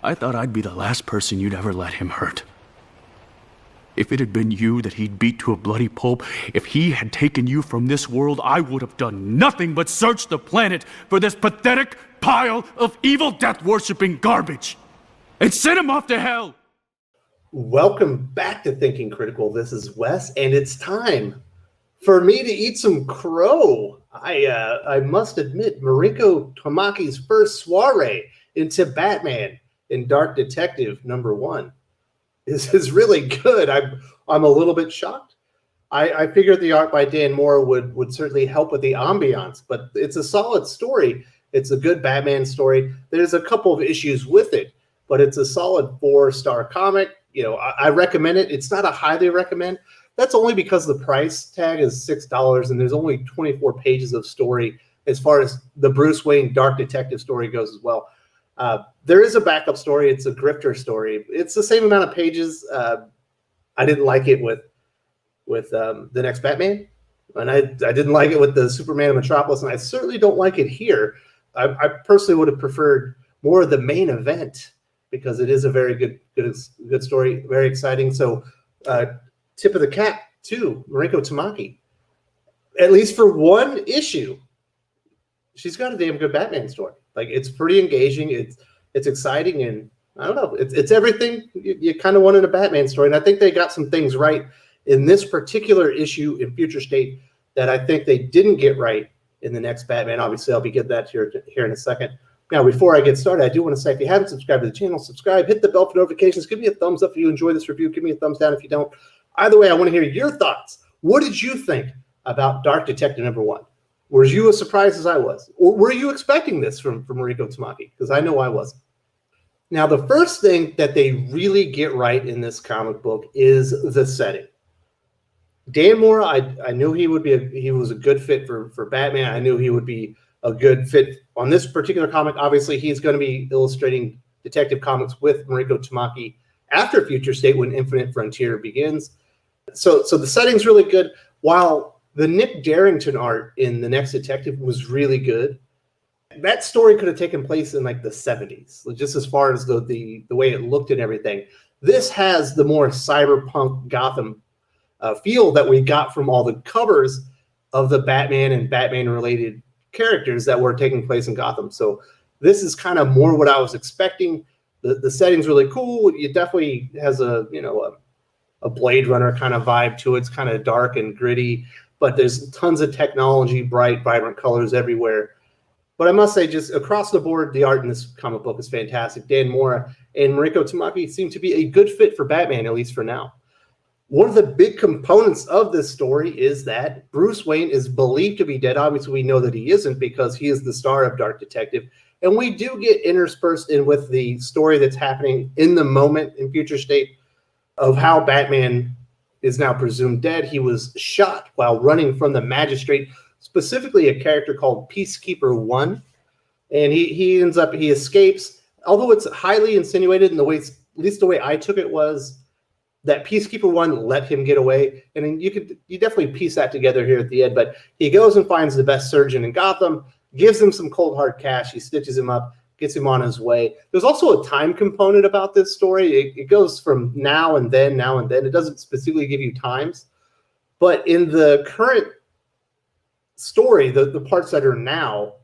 I thought I'd be the last person you'd ever let him hurt. If it had been you that he'd beat to a bloody pulp, if he had taken you from this world, I would have done nothing but search the planet for this pathetic pile of evil death-worshipping garbage and send him off to hell. Welcome back to Thinking Critical. This is Wes, and it's time for me to eat some crow. I must admit, Mariko Tamaki's first soiree into Batman in Dark Detective #1 is really good. I'm a little bit shocked. I figured the art by Dan Mora would certainly help with the ambiance, but it's a solid story. It's a good Batman story. There's a couple of issues with it, but it's a solid 4-star comic. You know, I recommend it. It's not a highly recommend. That's only because the price tag is $6 and there's only 24 pages of story as far as the Bruce Wayne Dark Detective story goes as well. There is a backup story. It's a grifter story. It's the same amount of pages. I didn't like it with the next Batman, and I didn't like it with the Superman of Metropolis, and I certainly don't like it here. I personally would have preferred more of the main event because it is a very good story, very exciting. So tip of the cap to Mariko Tamaki. At least for one issue, she's got a damn good Batman story. Like, it's pretty engaging. It's exciting, and I don't know. It's everything you kind of want in a Batman story. And I think they got some things right in this particular issue in Future State that I think they didn't get right in the next Batman. Obviously, I'll be getting that here in a second. Now, before I get started, I do want to say, if you haven't subscribed to the channel, subscribe, hit the bell for notifications, give me a thumbs up if you enjoy this review, give me a thumbs down if you don't. Either way, I want to hear your thoughts. What did you think about Dark Detective #1? Were you as surprised as I was? Or were you expecting this from Mariko Tamaki? Because I know I wasn't. Now, the first thing that they really get right in this comic book is the setting. Dan Mora, I knew he was a good fit for Batman. I knew he would be a good fit on this particular comic. Obviously, he's going to be illustrating Detective Comics with Mariko Tamaki after Future State when Infinite Frontier begins. So the setting's really good. While the Nick Darrington art in The Next Detective was really good, that story could have taken place in like the 70s, just as far as the way it looked and everything. This has the more cyberpunk Gotham feel that we got from all the covers of the Batman and Batman-related characters that were taking place in Gotham. So this is kind of more what I was expecting. The setting's really cool. It definitely has a Blade Runner kind of vibe to it. It's kind of dark and gritty, but there's tons of technology, bright, vibrant colors everywhere. But I must say, just across the board, the art in this comic book is fantastic. Dan Mora and Mariko Tamaki seem to be a good fit for Batman, at least for now. One of the big components of this story is that Bruce Wayne is believed to be dead. Obviously, we know that he isn't because he is the star of Dark Detective. And we do get interspersed in with the story that's happening in the moment in Future State of how Batman is now presumed dead. He was shot while running from the Magistrate, specifically a character called Peacekeeper 1. And he escapes. Although it's highly insinuated in the way, at least the way I took it, was that Peacekeeper 1 let him get away. And you definitely piece that together here at the end. But he goes and finds the best surgeon in Gotham, gives him some cold hard cash. He stitches him up, gets him on his way. There's also a time component about this story. It goes from now and then, now and then. It doesn't specifically give you times. But in the current story, the parts that are now,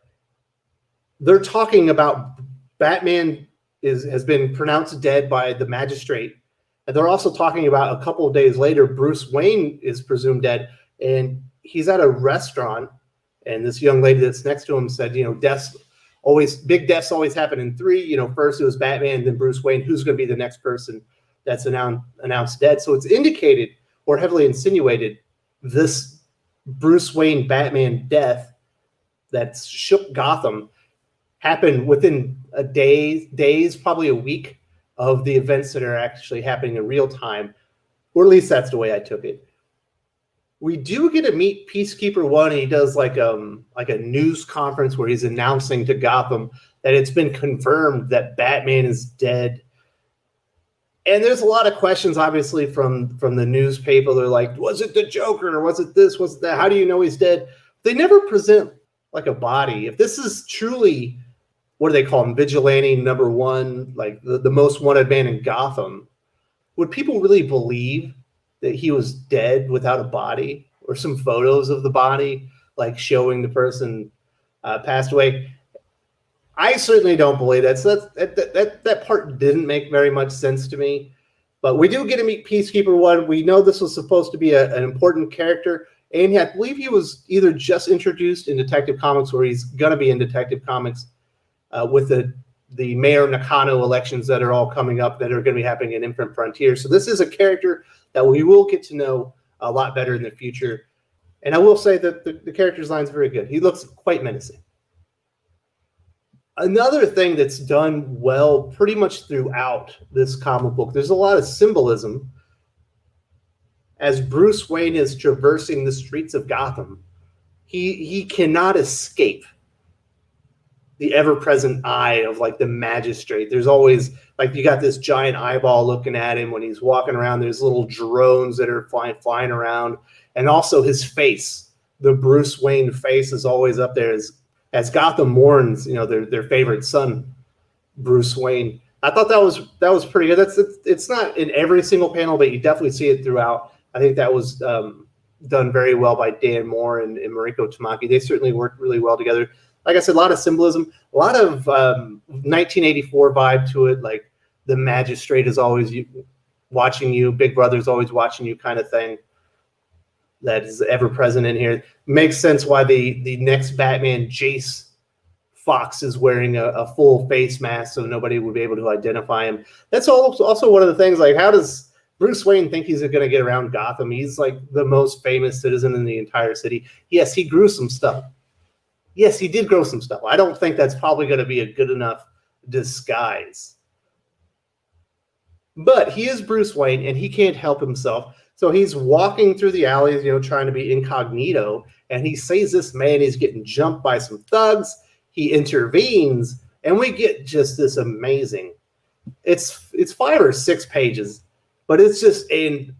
they're talking about Batman has been pronounced dead by the Magistrate. And they're also talking about a couple of days later, Bruce Wayne is presumed dead, and he's at a restaurant, and this young lady that's next to him said, big deaths always happen in 3. First it was Batman, then Bruce Wayne. Who's going to be the next person that's announced dead? So it's indicated or heavily insinuated this Bruce Wayne Batman death that shook Gotham happened within days, probably a week of the events that are actually happening in real time, or at least that's the way I took it. We do get to meet Peacekeeper 1, and he does like a news conference where he's announcing to Gotham that it's been confirmed that Batman is dead. And there's a lot of questions, obviously, from the newspaper. They're like, was it the Joker? Was it this? Was it that? How do you know he's dead? They never present like a body. If this is truly what do they call him? Vigilante number one, like the most wanted man in Gotham. Would people really believe that he was dead without a body, or some photos of the body, like showing the person passed away? I certainly don't believe that. So that part didn't make very much sense to me. But we do get to meet Peacekeeper 1. We know this was supposed to be an important character. And I believe he was either just introduced in Detective Comics, or he's going to be in Detective Comics with the Mayor Nakano elections that are all coming up, that are going to be happening in Infinite Frontier. So this is a character that we will get to know a lot better in the future. And I will say that the character design is very good. He looks quite menacing. Another thing that's done well pretty much throughout this comic book, there's a lot of symbolism as Bruce Wayne is traversing the streets of Gotham. He cannot escape the ever-present eye of like the Magistrate. There's always, like, you got this giant eyeball looking at him when he's walking around. There's little drones that are flying around, and also his face, the Bruce Wayne face, is always up there as Gotham mourns, their favorite son, Bruce Wayne. I thought that was pretty good. It's not in every single panel, but you definitely see it throughout. I think that was done very well by Dan Moore and Mariko Tamaki. They certainly worked really well together. Like I said, a lot of symbolism, a lot of 1984 vibe to it, like the Magistrate is always watching you, Big Brother's always watching you kind of thing. That is ever present in here. Makes sense why the next Batman, Jace Fox, is wearing a full face mask, so nobody would be able to identify him. That's also one of the things, like, how does Bruce Wayne think he's going to get around Gotham? He's like the most famous citizen in the entire city. Yes, he grew some stuff. Yes, he did grow some stuff. I don't think that's probably going to be a good enough disguise. But he is Bruce Wayne, and he can't help himself. So he's walking through the alleys, trying to be incognito, and he sees this man. He's getting jumped by some thugs. He intervenes, and we get just this amazing. It's 5 or 6 pages, but it's just an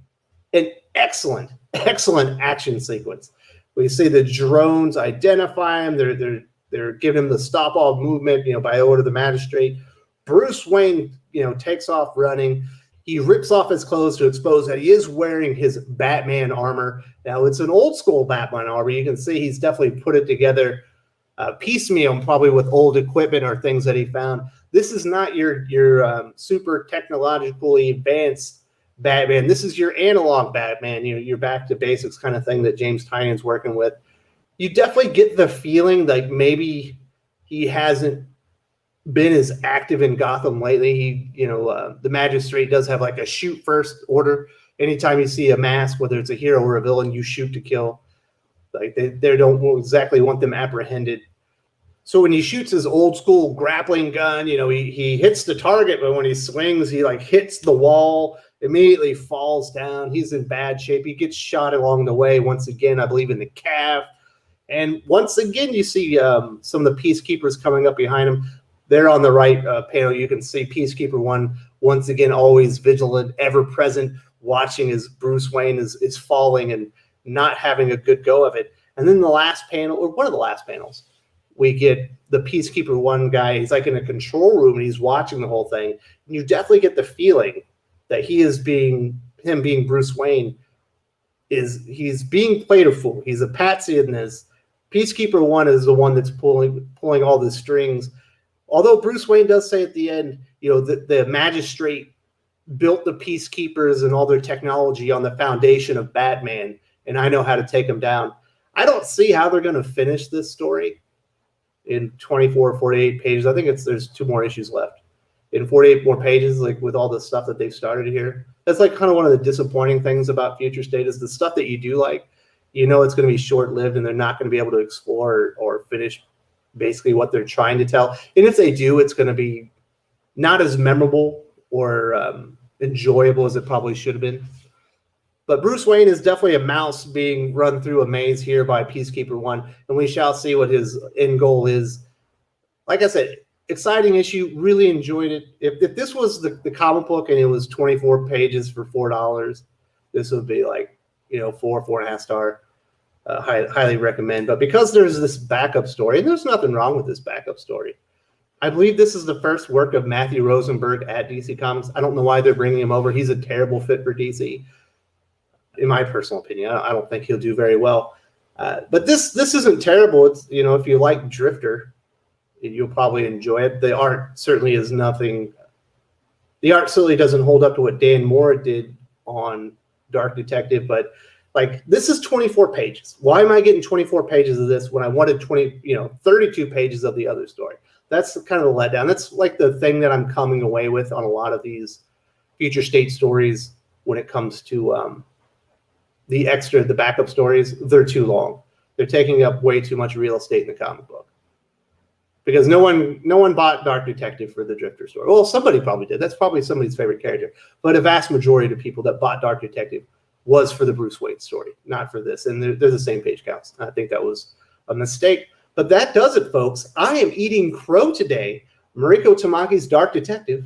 excellent action sequence. We see the drones identify him. They're giving him the stop all movement, by order of the Magistrate. Bruce Wayne, takes off running. He rips off his clothes to expose that he is wearing his Batman armor. Now, it's an old school Batman armor. You can see he's definitely put it together piecemeal, probably with old equipment or things that he found. This is not your super technologically advanced Batman. This is your analog Batman, your back to basics kind of thing that James Tynion's working with. You definitely get the feeling like maybe he hasn't been as active in Gotham lately. The Magistrate does have like a shoot first order. Anytime you see a mask, whether it's a hero or a villain, you shoot to kill. Like they don't exactly want them apprehended. So when he shoots his old school grappling gun, he hits the target, but when he swings, he like hits the wall, immediately falls down. He's in bad shape. He gets shot along the way once again, I believe, in the calf. And once again, you see some of the Peacekeepers coming up behind him. There on the right panel, you can see Peacekeeper 1, once again, always vigilant, ever present, watching as Bruce Wayne is falling and not having a good go of it. And then the last panel, or one of the last panels, we get the Peacekeeper 1 guy. He's like in a control room, and he's watching the whole thing. And you definitely get the feeling that him being Bruce Wayne, he's being played a fool. He's a patsy in this. Peacekeeper 1 is the one that's pulling all the strings. Although Bruce Wayne does say at the end, the Magistrate built the Peacekeepers and all their technology on the foundation of Batman, and I know how to take them down. I don't see how they're going to finish this story in 24 or 48 pages. I think there's 2 more issues left. In 48 more pages, like with all the stuff that they've started here. That's like kind of one of the disappointing things about Future State is the stuff that you do like, it's going to be short-lived, and they're not going to be able to explore or finish basically what they're trying to tell. And if they do, it's going to be not as memorable or enjoyable as it probably should have been. But Bruce Wayne is definitely a mouse being run through a maze here by Peacekeeper 1, and we shall see what his end goal is. Like I said, exciting issue. Really enjoyed it. If this was the comic book and it was 24 pages for $4, this would be like, 4.5 star. Highly recommend. But because there's this backup story, and there's nothing wrong with this backup story, I believe this is the first work of Matthew Rosenberg at DC Comics. I don't know why they're bringing him over. He's a terrible fit for DC, in my personal opinion. I don't think he'll do very well. But this isn't terrible. It's, you know, if you like Drifter, you'll probably enjoy it. The art certainly is nothing. The art certainly doesn't hold up to what Dan Mora did on Dark Detective, but like this is 24 pages. Why am I getting 24 pages of this when I wanted 32 pages of the other story? That's kind of the letdown. That's like the thing that I'm coming away with on a lot of these future state stories when it comes to the backup stories. They're too long. They're taking up way too much real estate in the comic book. Because no one bought Dark Detective for the Drifter story. Well, somebody probably did. That's probably somebody's favorite character. But a vast majority of people that bought Dark Detective was for the Bruce Wayne story, not for this. And they're the same page counts. I think that was a mistake. But that does it, folks. I am eating crow today. Mariko Tamaki's Dark Detective.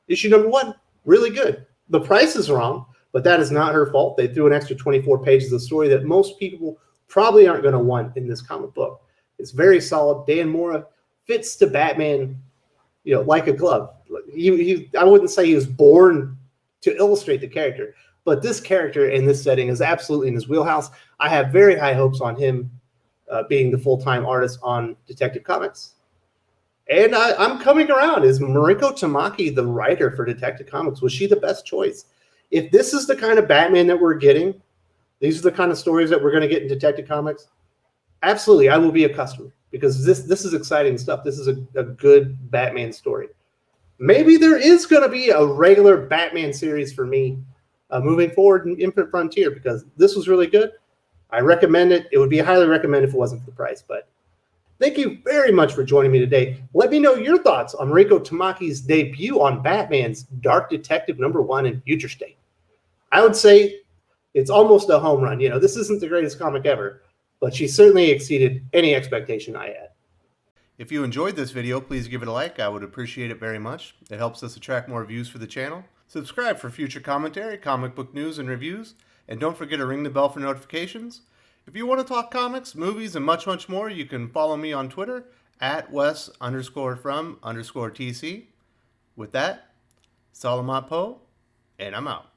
Issue number 1. Really good. The price is wrong, but that is not her fault. They threw an extra 24 pages of story that most people probably aren't going to want in this comic book. It's very solid. Dan Mora fits to Batman, like a glove. I wouldn't say he was born to illustrate the character, but this character in this setting is absolutely in his wheelhouse. I have very high hopes on him being the full-time artist on Detective Comics. And I'm coming around. Is Mariko Tamaki the writer for Detective Comics? Was she the best choice? If this is the kind of Batman that we're getting, these are the kind of stories that we're going to get in Detective Comics, absolutely, I will be a customer because this is exciting stuff. This is a good Batman story. Maybe there is going to be a regular Batman series for me moving forward in Infinite Frontier because this was really good. I recommend it. It would be highly recommended if it wasn't for the price. But thank you very much for joining me today. Let me know your thoughts on Mariko Tamaki's debut on Batman's Dark Detective #1 in Future State. I would say it's almost a home run. This isn't the greatest comic ever, but she certainly exceeded any expectation I had. If you enjoyed this video, please give it a like. I would appreciate it very much. It helps us attract more views for the channel. Subscribe for future commentary, comic book news, and reviews. And don't forget to ring the bell for notifications. If you want to talk comics, movies, and much, much more, you can follow me on Twitter at Wes_from_TC. With that, Salamat Po, and I'm out.